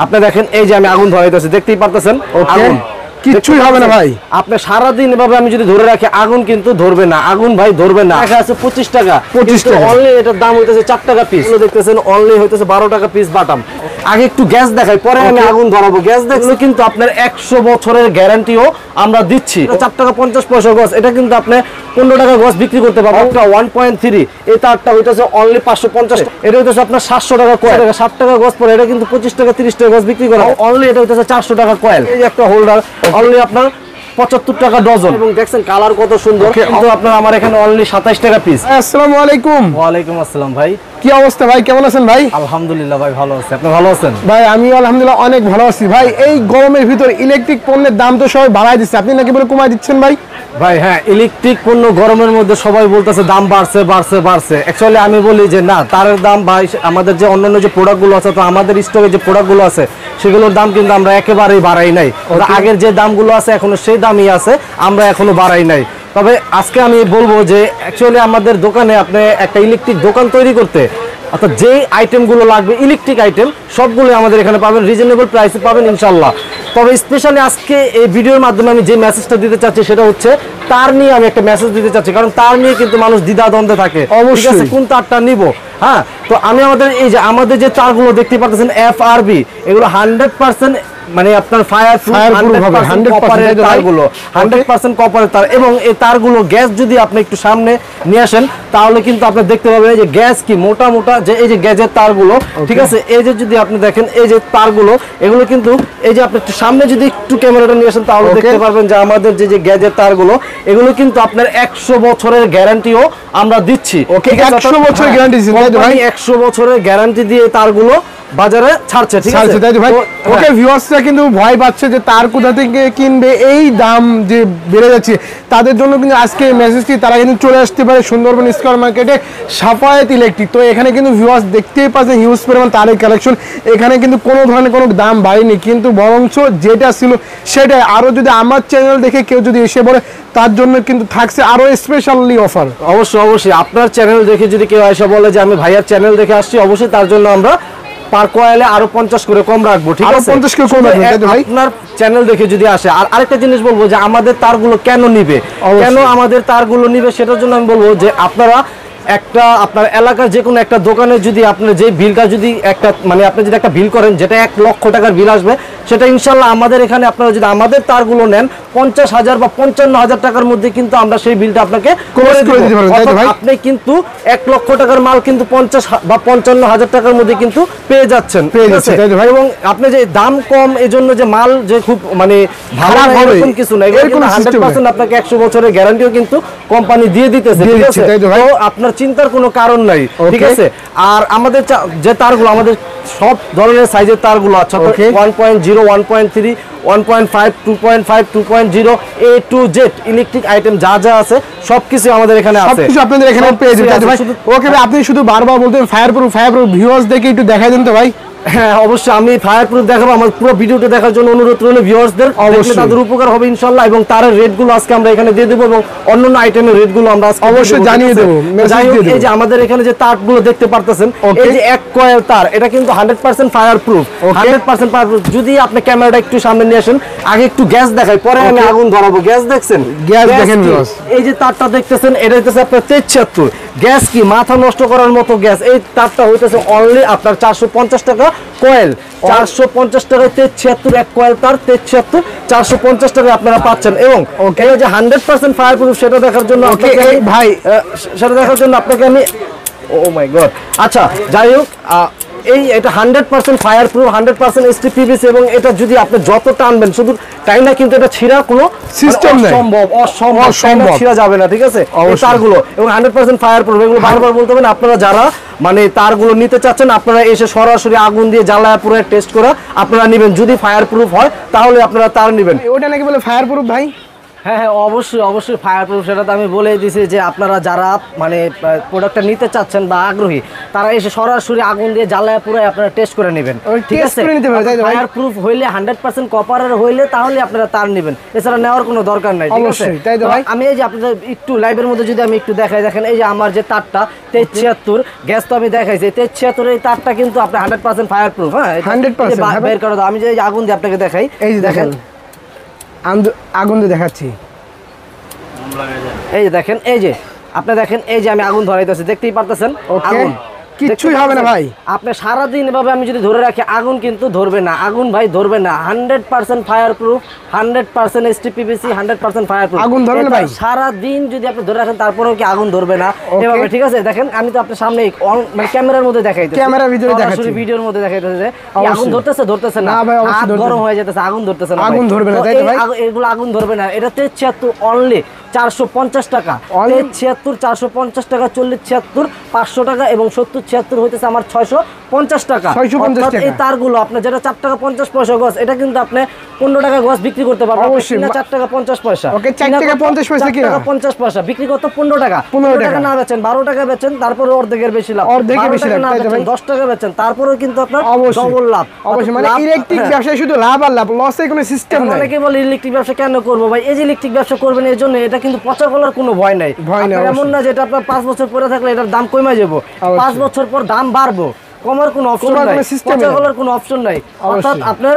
আপনি দেখেন এই যে আমি আগুন ধরাইতেছি, দেখতেই পারতেছেন আগুন কিছুই হবে না ভাই। আপনি সারা দিন এভাবে আমি যদি ধরে রাখি আগুন কিন্তু ধরবে না, আগুন ভাই ধরবে না। দেখা আছে 25 টাকা, 25 টাকা অনলি এটার দাম হইতেছে 4 টাকা পিস। এগুলো দেখতেছেন অনলি হইতেছে 12 টাকা পিস বাটাম। আগে একটু গ্যাস দেখাই, পরে আমি আগুন ধরাবো। গ্যাস দেখলে কিন্তু আপনার 100 বছরের গ্যারান্টিও আমরা দিচ্ছি। 4 টাকা 50 পয়সা গজ, এটা কিন্তু আপনি 15 টাকা গজ বিক্রি করতে পারবেন। একটা 1.3 এই তারটা হইতেছে অনলি 550, এটা হইতেছে আপনার 700 টাকা কয়েল। 7 টাকা গজ পরে এটা কিন্তু 25 টাকা 30 টাকা গজ বিক্রি করা অনলি, এটা হইতেছে 400 টাকা কয়েল। এই যে একটা হোল্ডার অনলি আপনার 75 টাকা ডজন, এবং দেখছেন কালার কত সুন্দর। কিন্তু আপনার আমার এখানে অনলি 27 টাকা পিস। আসসালামু আলাইকুম। ওয়ালাইকুম আসসালাম ভাই, কি অবস্থা ভাই, কেমন আছেন ভাই? আলহামদুলিল্লাহ ভাই ভালো আছি, আপনি ভালো আছেন? ভাই আমি আলহামদুলিল্লাহ অনেক ভালো আছি ভাই। এই গরমের ভিতর ইলেকট্রিক পণ্যের দাম তো সবাই বাড়ায় দিচ্ছে, আপনি নাকি বলে কমায় দিচ্ছেন ভাই? ভাই হ্যাঁ, ইলেকট্রিক পণ্য গরমের মধ্যে সবাই বলতেছে দাম বাড়ছে বাড়ছে বাড়ছে। অ্যাকচুয়ালি আমি বলি যে না, তারের দাম ভাই আমাদের যে অন্যান্য যে প্রোডাক্টগুলো আছে, তো আমাদের স্টকে যে প্রোডাক্টগুলো আছে সেগুলোর দাম কিন্তু আমরা একেবারেই বাড়াই নাই। আগের যে দামগুলো আছে এখনো সেই দামই আছে, আমরা এখনো বাড়াই নাই। তবে আজকে আমি বলবো যে অ্যাকচুয়ালি আমাদের দোকানে আপনি একটা ইলেকট্রিক দোকান তৈরি করতে অর্থাৎ যেই আইটেমগুলো লাগবে ইলেকট্রিক আইটেম সবগুলো আমাদের এখানে পাবেন, রিজনেবল প্রাইসে পাবেন ইনশাল্লাহ। তবে স্পেশালি আজকে এই ভিডিওর মাধ্যমে আমি যে মেসেজটা দিতে চাচ্ছি সেটা হচ্ছে তার নিয়ে আমি একটা মেসেজ দিতে চাচ্ছি, কারণ তার নিয়ে কিন্তু মানুষ দ্বিধাদ্বন্দ্বে থাকে, অবশ্যই কোন তারটা নিব। হ্যাঁ, তো আমি আমাদের যে তারগুলো দেখতে পাচ্ছেন FRB, এগুলো 100% মানে আপনার ফায়ার প্রুফ, 100% কপারের তারগুলো, 100% কপারের তার। এবং এই তারগুলো গ্যাস যদি আপনি একটু সামনে নিয়ে আসেন তাহলে কিন্তু আপনি দেখতে পাবেন যে গ্যাস কি মোটা মোটা, যে এই যে গ্যাসের তারগুলো, ঠিক আছে, এই যে যদি আপনি দেখেন এই যে তারগুলো, এগুলো কিন্তু এই যে আপনি একটু সামনে যদি একটু ক্যামেরাটা নিয়ে আসেন তাহলে দেখতে পারবেন যে আমাদের যে গ্যাসের তারগুলো, এগুলো কিন্তু আপনার 100 বছরের গ্যারান্টিও আমরা দিচ্ছি। ওকে, 100 বছরের গ্যারান্টি দিচ্ছেন ভাই? 100 বছরের গ্যারান্টি দিয়ে তারগুলো বাজারে ছাড়ছে, ঠিক আছে ভাই। ওকে, ভিউয়ার্সরা কিন্তু ভয় পাচ্ছে যে তার কোথা থেকে কিনবে, এই দাম যে বেড়ে যাচ্ছে তাদের জন্য কিন্তু আজকে মেসেজটি তারা কিন্তু চলে আসতে পারে সুন্দরবন স্কয়ার মার্কেটে সাফায়েত ইলেকট্রিক। তো এখানে কিন্তু ভিউয়ার্স দেখতেই পাচ্ছেন হিউজ পরিমাণ তারের কালেকশন। এখানে কিন্তু কোনো ধরনের কোনো দাম বাড়েনি, কিন্তু বরঞ্চ যেটা ছিল সেটাই। আরও যদি আমার চ্যানেল দেখে কেউ যদি এসে বলে তার জন্য কিন্তু থাকছে আরো স্পেশালি অফার। অবশ্যই আপনার চ্যানেল দেখে যদি কেউ এসে বলে যে আমি ভাইয়ার চ্যানেল দেখে আসছি, অবশ্যই তার জন্য আমরা পার কয়েলে আরো 50 করে কম রাখবো, ঠিক আছে? 50 করে কম রাখবেন ভাই আপনার চ্যানেল দেখে যদি আসে। আর আরেকটা জিনিস বলবো যে আমাদের তারগুলো কেন নিবে, কেন আমাদের তারগুলো নিবে সেটার জন্য আমি বলবো যে আপনারা একটা আপনার এলাকার যে কোনো একটা দোকানে যদি আপনার যে বিলটা যদি একটা মানে আপনি যদি একটা বিল করেন যেটা 1 লক্ষ টাকার বিল আসবে, সেটা ইনশাল্লাহ আমাদের এখানে আপনারা যদি আমাদের তারগুলো নেন 50,000 বা 55,000 টাকার মধ্যে কিন্তু আমরা সেই বিলটা আপনাকে করে দিতে পারবো। আপনি কিন্তু 1 লক্ষ টাকার মাল কিন্তু 50 বা 55,000 টাকার মধ্যে কিন্তু পেয়ে যাচ্ছেন, এবং আপনি যে দাম কম এজন্য যে মাল যে খুব মানে ভালো এরকম কিছু না, এগুলো 100% আপনাকে 100 বছরের গ্যারান্টিও কিন্তু কোম্পানি দিয়ে দিতেছে, ঠিক আছে? তো আপনার চিন্তার কোনো কারণ নাই, ঠিক আছে? আর আমাদের যে তারগুলো আমাদের সব ধরনের সাইজের তারগুলো আছে, 1.0, 1.3, 1.5, 2.5, 2.0 A to Z electric item যা যা আছে সবকিছু আমাদের এখানে আছে, সবকিছু আপনাদের এখানে পেয়ে যাবেন ভাই। ওকে ভাই, আপনি শুধু বারবার বলতেন ফায়ার প্রুফ ভিউয়ার্স দেখে একটু দেখাই দেন তো ভাই। হ্যাঁ অবশ্যই, আমি ফায়ার প্রুফ দেখাবো। আমার পুরো ভিডিওটা দেখার জন্য অনুরোধ রইল ভিউয়ার্সদের, অবশ্যই তাদের উপকার হবে ইনশাআল্লাহ। এবং তার রেটগুলো আজকে আমরা এখানে দিয়ে দেব, এবং অন্যান্য আইটেমের রেটগুলো আমরা আজকে অবশ্যই জানিয়ে দেব। এই যে আমাদের এখানে যে তারগুলো দেখতে পারতেছেন, এই যে এক কয়েল তার, এটা কিন্তু 100% ফায়ার প্রুফ, 100% ফায়ার প্রুফ। যদি আপনি ক্যামেরাটা একটু সামনে নিয়ে আসেন, আগে একটু গ্যাস দেখাই, পরে আমি আগুন ধরাবো। গ্যাস দেখছেন, গ্যাস দেখেন ভিউয়ার্স, এই যে তারটা দেখতেছেন এটা হচ্ছে আপনার 73। গ্যাস কি মাথা নষ্ট করার মতো গ্যাস। এই তারটা হইতেছে অনলি আপনার 450 টাকা কয়েল, 450 টাকায় 73 এক কয়েল তার, 73 450 টাকায় আপনারা পাচ্ছেন। এবং এই যে 100% ফায়ার প্রুফ সেটা দেখার জন্য ভাই সেটা দেখার জন্য আপনাকে আমি ও মাই গড, আচ্ছা যাই হোক, এটা 100% ফায়ার প্রুফ, 100% STPVC, এবং এটা যদি আপনি যত টানবেন শুধু তাই না, কিন্তু এটা ছিঁড়া কোনো সিস্টেম নেই, অসম্ভব ছিঁড়া যাবে না, ঠিক আছে? এই তারগুলো এবং 100% ফায়ার প্রুফ, এগুলো বারবার বলতে হবে না। আপনারা যারা মানে তারগুলো নিতে চাচ্ছেন আপনারা এসে সরাসরি আগুন দিয়ে জ্বালায় পুরো টেস্ট করে আপনারা নেবেন। যদি ফায়ার প্রুফ হয় তাহলে আপনারা তার নেবেন। ওটা নাকি বলে ফায়ার প্রুফ ভাই? হ্যাঁ হ্যাঁ, অবশ্যই অবশ্যই ফায়ার প্রুফ, সেটা তো আমি বলেই দিছি যে আপনারা যারা মানে প্রোডাক্টটা নিতে চাচ্ছেন বা আগ্রহী, তারা এসে সরাসরি আগুন দিয়ে জ্বালায় পুরো আপনারা টেস্ট করে নেবেন। ঠিক test আছে, করে নিতে পারবে, তাই তো ভাই? ফায়ার প্রুফ হইলে 100% কপারের হইলে তাহলে আপনারা তার নেবেন, এছাড়া নেওয়ার কোনো দরকার নাই। ঠিক আছে, অবশ্যই, তাই তো ভাই? আমি এই যে আপনাদের একটু লাইভের মধ্যে যদি আমি একটু দেখাই, দেখেন এই যে আমার যে তারটা 2376 গ্যাস তো আমি দেখাইছি, 2376 এই তারটা কিন্তু আপনার 100% ফায়ার প্রুফ। হ্যাঁ, 100%, হ্যাঁ ভাই? বের করে দাও, আমি যে এই যে আগুন দিয়ে আপনাকে দেখাই, এই যে দেখেন আগুন দিয়ে দেখাচ্ছি, এই যে দেখেন, এই যে আপনি দেখেন, এই যে আমি আগুন ধরাইতেছি, দেখতেই পারতেছেন আগুন কিচ্ছুই হবে না ভাই। আপনি সারাদিন এভাবে আমি যদি ধরে রাখি আগুন কিন্তু ধরবে না, আগুন ভাই ধরবে না। 100% fire proof, 100% STPVC, 100% fire proof, আগুন ধরবে না ভাই? সারাদিন যদি আপনি ধরে রাখেন তারপরেও কি আগুন ধরবে না এভাবে। ঠিক আছে, দেখেন আমি তো আপনার সামনে মানে ক্যামেরার মধ্যে দেখাইতেছি, ক্যামেরার ভিতরে দেখাচ্ছি, সরাসরি ভিডিওর মধ্যে দেখাইতেছে যে আগুন ধরতেছে না, না ভাই, অবশ্যই হাত গরম হয়ে যেতেছে, আগুন ধরতেছে না, আগুন ধরবে না, তাই তো ভাই? এগুলো আগুন ধরবে না। এটা 76 অনলি 450 টাকা, 76 450 টাকা, 40 76 500 টাকা এবং 70 76 হইতেছে আমার 650 টাকা। 650 টাকা। এই তারগুলো আপনার যেটা 4 টাকা 50 পয়সা গজ, এটা কিন্তু আপনি 15 টাকা গজ বিক্রি করতে পারবেন। অবশ্যই। 4 টাকা 50 পয়সা, ওকে, 4 টাকা 50 পয়সা 4 কিনা? টাকা 50 পয়সা বিক্রি করতে 15 টাকা, 15 টাকা না বেচেন 12 টাকা বেচেন, তারপরে অর্ধেকের বেশি লাভ, অর্ধেকের বেশি লাভ, তাই তো ভাই? 10 টাকা বেচেন, তারপরেও কিন্তু আপনার অবশ্যই ডবল লাভ। অবশ্যই, মানে লাভ- ইলেকট্রিক হ্যাঁ। ব্যবসায় শুধু লাভ আর লাভ, লসের কোনো সিস্টেম নাই। অনেকে বলে ইলেকট্রিক ব্যবসা কেন করবো ভাই, এই যে ইলেকট্রিক ব্যবসা করবেন এর জন্য এটা কিন্তু পচা গলার কোনো ভয় নাই। ভয় নাই, আপনার এমন না যেটা আপনার 5 বছর পরে থাকলে এটার দাম কমে যাবো, 5 বছর পর দাম বাড়বো, কমার কোনো অপশন কমার নাই, কোনো system পচা নাই। গলার কোনো অপশন নাই, অর্থাৎ অবশ্যই। আপনার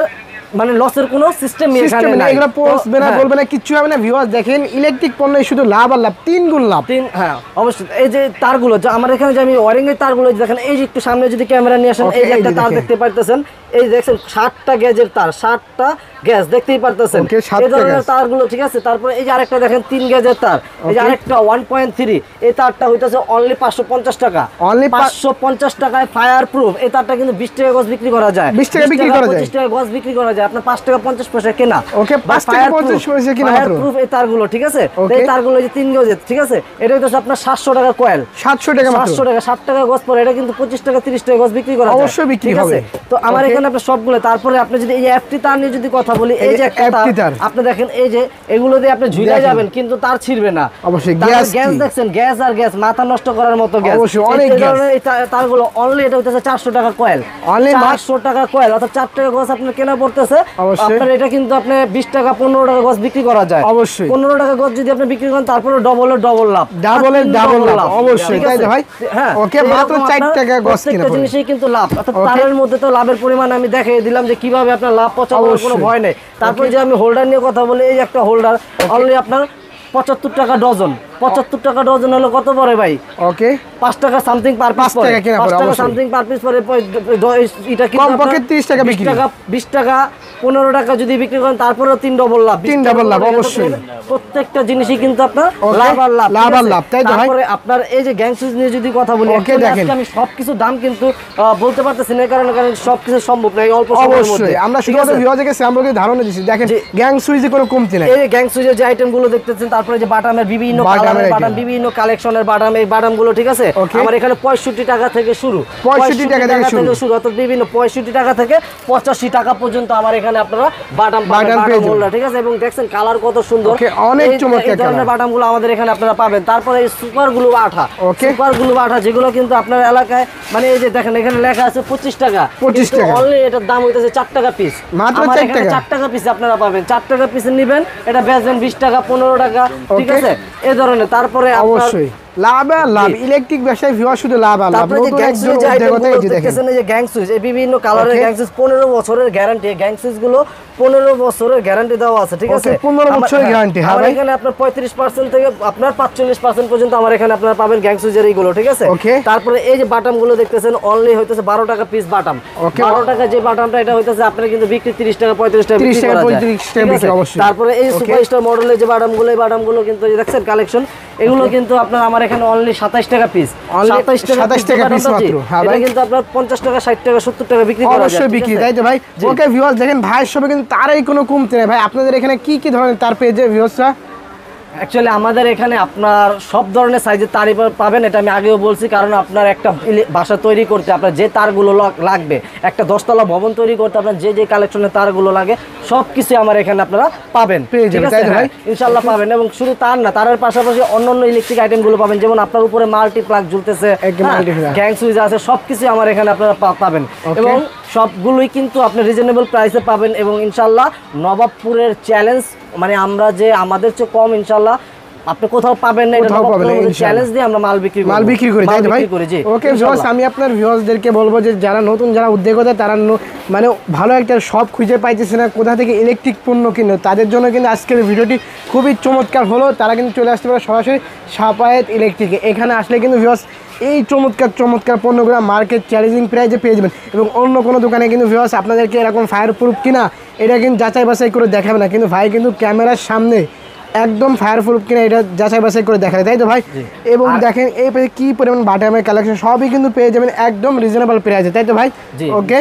মানে লসের কোনো সিস্টেম এখানে নাই। এগুলো পৌঁছবে না, হ্যাঁ। বলবে না, কিচ্ছু হবে না। ভিউয়ার্স দেখেন, ইলেকট্রিক পণ্য শুধু লাভ আর লাভ, 3 গুণ লাভ। হ্যাঁ অবশ্যই। এই যে তারগুলো যে আমার এখানে যে আমি ওয়ারিং এর তারগুলো যে দেখেন, এই যে একটু সামনে যদি ক্যামেরা নিয়ে আসেন, Okay, এই যে এই একটা যে তার দেখেন। দেখতে পারতেছেন, এই দেখছেন 60টা গ্যাজের তার, 60টা গ্যাস দেখতেই পারতেছেন। Okay, 60টা এই ধরনের গ্যাস। তারগুলো, ঠিক আছে। তারপরে এই যে আরেকটা দেখেন 3 গ্যাজের তার, এই যে Okay. আরেকটা 1.3, এই তারটা হইতাছে অনলি 550 টাকা, Only 550 টাকায় ফায়ার প্রুফ। এই তারটা কিন্তু 20 টাকা গজ বিক্রি করা যায়, 20 টাকা বিক্রি করা যায়। 25 টাকা গজ বিক্রি করা যায়, আপনার 5 টাকা 50 পয়সা কেনা। Okay, 5 টাকা 50 পয়সা কিনা ফায়ার মাত্র। প্রুফ এই তারগুলো, ঠিক আছে। Okay. এই তারগুলো এই যে 3 গজের, ঠিক আছে, এটা হইতাছে আপনার 700 টাকা কয়েল, 700 টাকা মাত্র। 700 টাকা, 60 টাকা গজ পরে, এটা কিন্তু 25 টাকা 30 টাকা গজ বিক্রি করা যায়। অবশ্যই বিক্রি ঠিক আছে? হবে। তো আমার Okay. এখানে আপনার সবগুলো, তারপরে আপনি যদি এই এফটি তার নিয়ে যদি কথা বলি, এই যে একটা FT তার। আপনি দেখেন, এই যে এগুলো দিয়ে আপনি ঝুলে দেখেন। যাবেন কিন্তু তার ছিড়বে না। অবশ্যই, তারপর গ্যাস গ্যাস কি? দেখছেন, গ্যাস আর গ্যাস, মাথা নষ্ট করার মতো গ্যাস। অবশ্যই, অনেক এই গ্যাস। ধরনের এই তারগুলো অনলি এটা হইতেছে 400 টাকা কয়েল, Only 400 টাকা কয়েল, অর্থাৎ 4 টাকা গজ আপনার কেনা পড়তেছে। অবশ্যই। আপনার এটা কিন্তু আপনি 20 টাকা 15 টাকা গজ বিক্রি করা যায়। অবশ্যই। 15 টাকা গজ যদি আপনি বিক্রি করেন, তারপরে ডবলের ডবল লাভ, ডাবলের ডাবল double লাভ, অবশ্যই, ঠিক তাই তো আছে? ভাই? হ্যাঁ, ওকে, তো মাত্র এরকম 4 আপনার টাকা গজ কিনা প্রত্যেকটা পড়বে। জিনিসই কিন্তু লাভ, অর্থাৎ Okay. তারের মধ্যে তো লাভের পরিমাণ আমি দেখিয়ে দিলাম যে কিভাবে আপনার লাভ পচা করার কোনো অবশ্যই। ভয় নেই। তারপরে যে আমি হোল্ডার নিয়ে কথা বলি, এই যে একটা হোল্ডার অনলি আপনার 75 টাকা ডজন, 75 টাকা ডজন হলো কত পড়ে ভাই? ওকে, 5 টাকা সামথিং পার পিস 5 টাকা কেনা পড়ে, 5 টাকা অবশ্যই। সামথিং পার পিস পরে এটা কিন্তু কমপক্ষে আপনার 30 টাকা বিক্রি। 20 টাকা 15 টাকা যদি বিক্রি করেন, তারপরেও 3 ডবল লাভ, 3 double লাভ, অবশ্যই। প্রত্যেকটা জিনিসই কিন্তু আপনার Okay, লাভ আর লাভ, লাভ ঠিক আর আছে? লাভ, তাই তো ভাই? তারপরে আপনার এই যে গ্যাং সুইচ নিয়ে যদি কথা বলি, Okay, actually দেখেন। আজকে আমি সবকিছু দাম কিন্তু বলতে পারতেছি না, কারণ সবকিছু সম্ভব না এই অল্প সময়ের মধ্যে। অবশ্যই। আমরা ঠিক শুধুমাত্র আছে? ভিউয়ারদেরকে স্যাম্পলকে ধারণা দিচ্ছি। দেখেন, জি। গ্যাং সুইচে কোনো কমতি নাই। এই যে গ্যাং সুইচের যে আইটেমগুলো দেখতেছেন, তারপরে যে বাটামের বিভিন্ন বাটামের কালারের item। বাটাম, বিভিন্ন কালেকশনের বাটাম, এই বাটামগুলো, ঠিক আছে। Okay. আমার এখানে 65 টাকা থেকে শুরু, 65 টাকা থেকে শুরু। অর্থাৎ বিভিন্ন 65 টাকা থেকে 85 টাকা পর্যন্ত আমার এখানে আপনারা বাটাম বাটাম পাবেন, পেয়ে বাটাম হোল্ডার, ঠিক আছে। এবং দেখছেন কালার কত সুন্দর, Okay, অনেক চমৎকার এই ধরনের colour। বাটামগুলো আমাদের এখানে আপনারা পাবেন। তারপরে এই সুপার গ্লু আঠা, Okay. সুপার গ্লু আঠা, যেগুলো কিন্তু আপনার এলাকায় মানে এই যে দেখেন এখানে লেখা আছে 25 টাকা, 25 টাকা। অনলি এটার দাম হইতেছে 4 টাকা পিস, মাত্র আমার 4 এখানে টাকা। 4 টাকা পিস আপনারা পাবেন। 4 টাকা পিস নেবেন, এটা বেচবেন 20 টাকা 15 টাকা, ঠিক Okay. আছে, এই ধরনের। তারপরে আপনার অবশ্যই লাভ আর লাভ, জি। ইলেকট্রিক ব্যবসায় ভিউয়ার শুধু লাভ আর লাভ। তারপরে যে নতুন গ্যাং একজন সুইচ যে উদ্যোক্তা, আইটেমগুলো এই যে দেখেন। দেখতেছেন, এই যে গ্যাং সুইচ, এই বিভিন্ন কালারের Okay. গ্যাং সুইচ, 15 বছরের গ্যারান্টি, গ্যাং সুইচ গুলো 15 বছরের গ্যারান্টি দেওয়া আছে, ঠিক Okay, আছে। 15 আমার- বছরের guarantee, হ্যাঁ আমার ভাই। এখানে আপনার 35% থেকে আপনার 45% পর্যন্ত আমার এখানে আপনারা পাবেন গ্যাং সুইচের এইগুলো, ঠিক আছে। Okay. তারপরে এই যে বাটাম গুলো দেখতেছেন, অনলি হইতেছে 12 টাকা পিস বাটাম। Okay. 12 টাকা যে বাটামটা, এটা হইতেছে আপনার কিন্তু বিক্রি 30 টাকা 35 টাকা 30 বিক্রি টাকা, করা যায়, 35 টাকা ঠিক বিক্রি, আছে? অবশ্যই। তারপরে এই Okay. সুপারস্টার মডেলের যে বাটামগুলো, এই বাটামগুলো কিন্তু এই দেখছেন কালেকশন, এগুলো কিন্তু আপনার আমার এখানে অনলি 27 টাকা পিস, Only 27 টাকা 27 টাকা piece বাটামটা, জি। মাত্র, হ্যাঁ এটা ভাই। কিন্তু আপনার 50 টাকা 60 টাকা 70 টাকা বিক্রি করা যায়, অবশ্যই ঠিক বিক্রি, আছে? তাই তো ভাই? জি। ওকে ভিউয়ার্স দেখেন, ভাইয়ের সবে কিন্তু তারই কোনো কমতি নেই ভাই। আপনাদের এখানে কি কি ধরনের তার পেয়ে যায় ভিউয়ার্সরা? অ্যাকচুয়ালি আমাদের এখানে আপনার সব ধরনের সাইজের তারই পাবেন, এটা আমি আগেও বলছি। কারণ আপনার একটা বাসা তৈরি করতে আপনার যে তারগুলো লাগবে, একটা 10তলা ভবন তৈরি করতে আপনার যে যে কালেকশনের তারগুলো লাগে সব কিছু আমার এখানে আপনারা পাবেন, ঠিক আছে ভাই? ইনশাল্লাহ পাবেন। এবং শুধু তার না, তারের পাশাপাশি অন্যান্য ইলেকট্রিক আইটেমগুলো পাবেন, যেমন আপনার উপরে মাল্টি প্লাগ ঝুলতেছে, গ্যাং সুইচ আছে, সব কিছু আমার এখানে আপনারা পাবেন। এবং সবগুলোই কিন্তু আপনি রিজনেবল প্রাইসে পাবেন। এবং ইনশাল্লাহ নবাবপুরের চ্যালেঞ্জ, মানে আমরা যে আমাদের চেয়ে কম ইনশাল্লাহ আপনি কোথাও পাবেন না, এটা চ্যালেঞ্জ দিয়ে আমরা মাল বিক্রি করি, তাই ভাই? ওকে ভিউয়ার্স, আমি আপনার ভিউয়ার্সদেরকে বলবো যে যারা নতুন, যারা উদ্যোক্তা, তারা মানে ভালো একটা শপ খুঁজে পাইতেছে না কোথা থেকে ইলেকট্রিক পণ্য কিনবে, তাদের জন্য কিন্তু আজকের ভিডিওটি খুবই চমৎকার হলো। তারা কিন্তু চলে আসতে পারে সরাসরি সাফায়েত ইলেকট্রিকে। এখানে আসলে কিন্তু ভিউয়ার্স এই চমৎকার পণ্যগুলো মার্কেট চ্যালেঞ্জিং প্রাইসে পেয়ে যাবেন। এবং অন্য কোনো দোকানে কিন্তু ভিউয়ার্স আপনাদেরকে এরকম ফায়ার প্রুফ কিনা এটা কিন্তু যাচাই বাছাই করে দেখাবে না, কিন্তু ভাই কিন্তু ক্যামেরার সামনে একদম ফায়ার প্রুফ কিনা এটা যাচাই বাছাই করে দেখায়, তাই তো ভাই? এবং দেখেন এই পাশে কি পরিমাণ বাটামের কালেকশন, সবই কিন্তু পেয়ে যাবেন একদম রিজনেবল প্রাইসে, তাই তো ভাই? ওকে,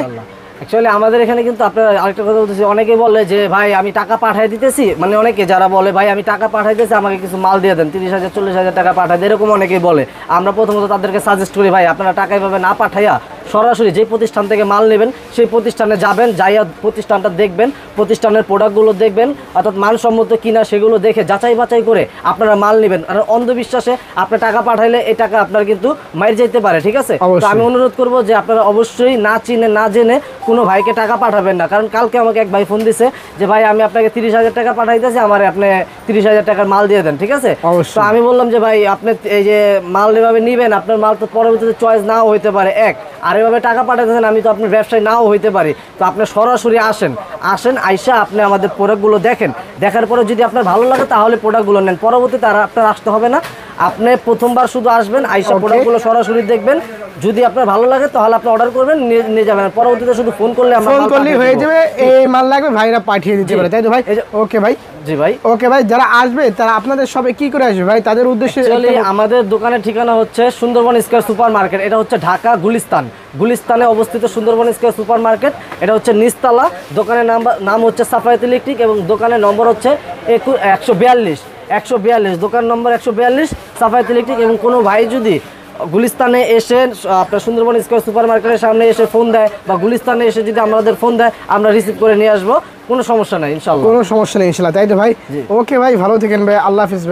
অ্যাকচুয়ালি আমাদের এখানে কিন্তু আপনার আরেকটা কথা বলতেছি, অনেকে বলে যে ভাই আমি টাকা পাঠিয়ে দিতেছি, মানে অনেকে যারা বলে ভাই আমি টাকা পাঠাইতেছি আমাকে কিছু মাল দিয়ে দেন, 30,000 40,000 টাকা পাঠায়, এরকম অনেকেই বলে। আমরা প্রথমত তাদেরকে সাজেস্ট করি ভাই আপনারা টাকা এভাবে না পাঠাইয়া সরাসরি যে প্রতিষ্ঠান থেকে মাল নেবেন সেই প্রতিষ্ঠানে যাবেন, যাইয়া প্রতিষ্ঠানটা দেখবেন, প্রতিষ্ঠানের প্রোডাক্টগুলো দেখবেন, অর্থাৎ মানসম্মত কিনা সেগুলো দেখে যাচাই বাছাই করে আপনারা মাল নেবেন। আর অন্ধবিশ্বাসে আপনার টাকা পাঠাইলে এই টাকা আপনার কিন্তু মাইর যেতে পারে, ঠিক আছে? তো আমি অনুরোধ করবো যে আপনারা অবশ্যই না চিনে না জেনে কোনো ভাইকে টাকা পাঠাবেন না। কারণ কালকে আমাকে এক ভাই ফোন দিছে যে ভাই আমি আপনাকে 30,000 টাকা পাঠাইতেছি, আমার আপনি 30,000 টাকার মাল দিয়ে দেন, ঠিক আছে? তো আমি বললাম যে ভাই আপনি এই যে মাল এভাবে নিবেন, আপনার মাল তো পরবর্তীতে চয়েস নাও হইতে পারে, আর এভাবে টাকা পাঠাতেছেন আমি তো আপনার ব্যবসায় নাও হইতে পারি। তো আপনি সরাসরি আসেন আইসা আপনি আমাদের প্রোডাক্টগুলো দেখেন, দেখার পরে যদি আপনার ভালো লাগে তাহলে প্রোডাক্টগুলো নেন, পরবর্তীতে আর আপনার আসতে হবে না। আপনি প্রথমবার শুধু আসবেন, আইসা প্রোডাক্টগুলো সরাসরি দেখবেন, যদি আপনার ভালো লাগে তাহলে আপনি অর্ডার করবেন, নিয়ে যাবেন। পরবর্তীতে শুধু ফোন করলে হয়ে যাবে, এই মাল লাগবে ভাইরা পাঠিয়ে দিতে পারে, তাই তো ভাই? ওকে ভাই, জি ভাই। ওকে ভাই, যারা আসবে তারা আপনাদের সবে কি করে আসবে ভাই, তাদের উদ্দেশ্যে? আমাদের দোকানের ঠিকানা হচ্ছে সুন্দরবন স্কয়ার সুপার মার্কেট, এটা হচ্ছে ঢাকা গুলিস্তানে অবস্থিত সুন্দরবন স্কয়ার সুপার মার্কেট, এটা হচ্ছে নিচতলা। দোকানের নাম হচ্ছে সাফায়েত ইলেকট্রিক এবং দোকানের নম্বর হচ্ছে 142, দোকান নম্বর 142 সাফায়েত ইলেকট্রিক। এবং কোনো ভাই যদি গুলিস্তানে এসে আপনার সুন্দরবন স্কয়ার সুপার মার্কেটের সামনে এসে ফোন দেয় বা গুলিস্তানে এসে যদি আমাদের ফোন দেয়, আমরা রিসিভ করে নিয়ে আসবো, কোনো সমস্যা নাই ইনশাল্লাহ, কোনো সমস্যা নেই ইনশাল্লাহ, তাই তো ভাই? ওকে ভাই, ভালো থাকেন ভাই, আল্লাহ হাফেজ ভাই।